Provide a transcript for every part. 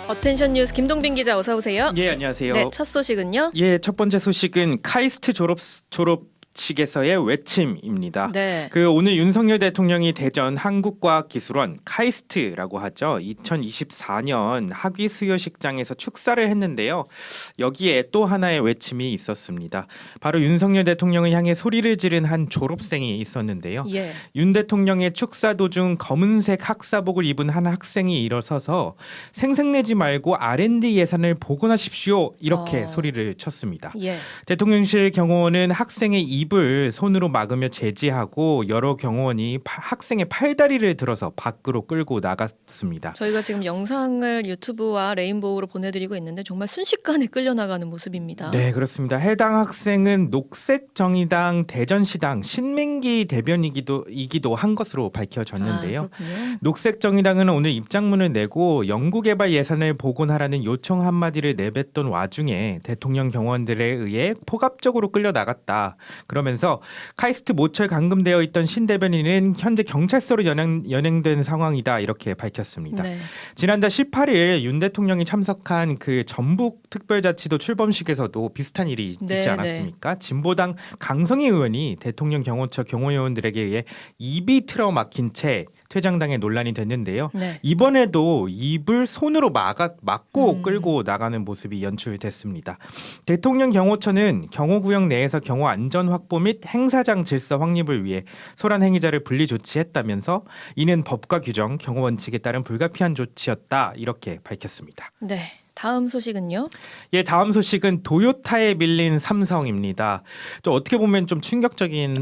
어텐션 뉴스 김동빈 기자 어서 오세요. 예, 안녕하세요. 네, 첫 소식은요? 예, 첫 번째 소식은 카이스트 졸업식에서의 외침입니다. 네. 오늘 윤석열 대통령이 대전 한국과학기술원 카이스트라고 하죠. 2024년 학위 수여식장에서 축사를 했는데요. 여기에 또 하나의 외침이 있었습니다. 바로 윤석열 대통령을 향해 소리를 지른 한 졸업생이 있었는데요. 예. 윤 대통령의 축사 도중 검은색 학사복을 입은 한 학생이 일어서서 생색내지 말고 R&D 예산을 복원하십시오. 이렇게 소리를 쳤습니다. 예. 대통령실 경호원은 학생의 입을 손으로 막으며 제지하고 여러 경호원이 학생의 팔다리를 들어서 밖으로 끌고 나갔습니다. 저희가 지금 영상을 유튜브와 레인보우로 보내드리고 있는데 정말 순식간에 끌려나가는 모습입니다. 네, 그렇습니다. 해당 학생은 녹색정의당 대전시당 신민기 대변이기도 한 것으로 밝혀졌는데요. 그렇군요. 녹색정의당은 오늘 입장문을 내고 연구개발 예산을 복원하라는 요청 한마디를 내뱉던 와중에 대통령 경호원들에 의해 포갑적으로 끌려나갔다. 그러면서 카이스트 모처에 감금되어 있던 신 대변인은 현재 경찰서로 연행된 상황이다. 이렇게 밝혔습니다. 네. 지난달 18일 윤 대통령이 참석한 그 전북 특별자치도 출범식에서도 비슷한 일이 있지 않았습니까? 진보당 강성희 의원이 대통령 경호처 경호요원들에게 의해 입이 틀어막힌 채 퇴장당해 논란이 됐는데요. 네. 이번에도 입을 손으로 막고 끌고 나가는 모습이 연출됐습니다. 대통령 경호처는 경호구역 내에서 경호 안전 확보 및 행사장 질서 확립을 위해 소란 행위자를 분리 조치했다면서 이는 법과 규정, 경호 원칙에 따른 불가피한 조치였다 이렇게 밝혔습니다. 네. 다음 소식은요? 예, 다음 소식은 도요타에 밀린 삼성입니다. 또 어떻게 보면 좀 충격적인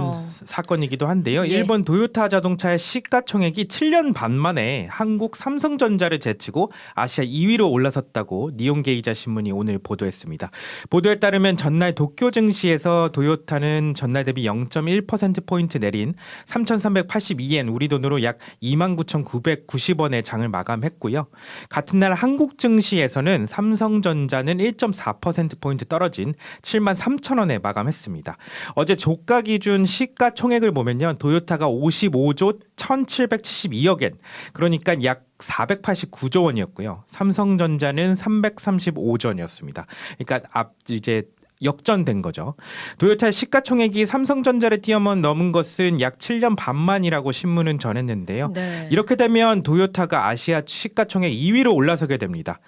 사건이기도 한데요. 예. 일본 도요타 자동차의 시가총액이 7년 반 만에 한국 삼성전자를 제치고 아시아 2위로 올라섰다고 니온게이자 신문이 오늘 보도했습니다. 보도에 따르면 전날 도쿄 증시에서 도요타는 전날 대비 0.1%포인트 내린 3,382엔 우리 돈으로 약 29,990원의 장을 마감했고요. 같은 날 한국 증시에서는 삼성전자는 1.4%포인트 떨어진 73,000원에 마감했습니다. 어제 조가 기준 시가총액을 보면요. 도요타가 55조 1,772억엔 그러니까 약 489조 원이었고요. 삼성전자는 335조 원이었습니다. 그러니까 이제 역전된 거죠. 도요타의 시가총액이 삼성전자를 뛰어넘은 것은 약 7년 반 만이라고 신문은 전했는데요. 네. 이렇게 되면 도요타가 아시아 시가총액 2위로 올라서게 됩니다.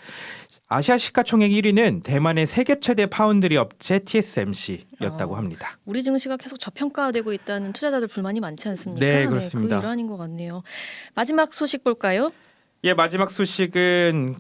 아시아 시가총액 1위는 대만의 세계 최대 파운드리 업체 TSMC였다고 합니다. 우리 증시가 계속 저평가되고 있다는 투자자들 불만이 많지 않습니까? 네, 그렇습니다. 그 일환인 것 같네요. 마지막 소식 볼까요? 예, 마지막 소식은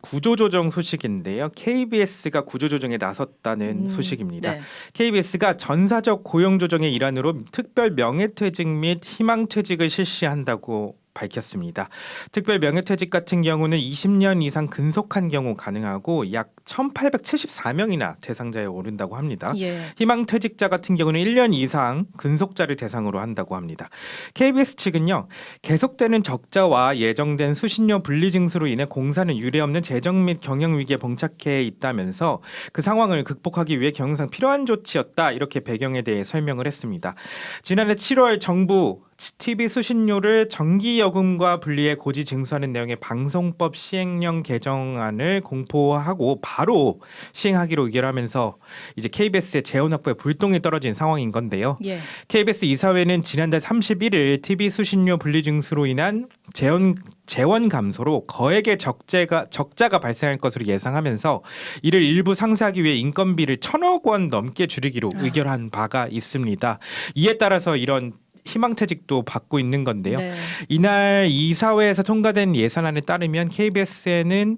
구조조정 소식인데요. KBS가 구조조정에 나섰다는 소식입니다. 네. KBS가 전사적 고용조정의 일환으로 특별 명예퇴직 및 희망퇴직을 실시한다고 밝혔습니다. 특별 명예퇴직 같은 경우는 20년 이상 근속한 경우 가능하고 약 1,874명이나 대상자에 오른다고 합니다. 예. 희망퇴직자 같은 경우는 1년 이상 근속자를 대상으로 한다고 합니다. KBS 측은요. 계속되는 적자와 예정된 수신료 분리 징수로 인해 공사는 유례없는 재정 및 경영 위기에 봉착해 있다면서 그 상황을 극복하기 위해 경영상 필요한 조치였다. 이렇게 배경에 대해 설명을 했습니다. 지난해 7월 정부 TV 수신료를 정기여금과 분리해 고지 징수하는 내용의 방송법 시행령 개정안을 공포하고 바로 시행하기로 의결하면서 이제 KBS의 재원 확보에 불똥이 떨어진 상황인 건데요. 예. KBS 이사회는 지난달 31일 TV 수신료 분리 징수로 인한 재원 감소로 거액의 적자가 발생할 것으로 예상하면서 이를 일부 상쇄하기 위해 인건비를 1,000억 원 넘게 줄이기로 의결한 바가 있습니다. 이에 따라서 이런 희망퇴직도 받고 있는 건데요. 네. 이날 이사회에서 통과된 예산안에 따르면 KBS는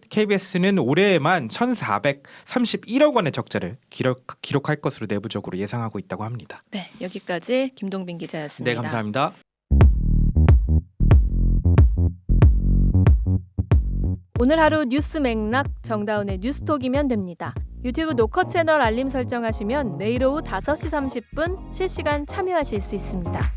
올해에만 1,431억 원의 적자를 기록할 것으로 내부적으로 예상하고 있다고 합니다. 네, 여기까지 김동빈 기자였습니다. 네, 감사합니다. 오늘 하루 뉴스 맥락 정다운의 뉴스톡이면 됩니다. 유튜브 노컷 채널 알림 설정하시면 매일 오후 5시 30분 실시간 참여하실 수 있습니다.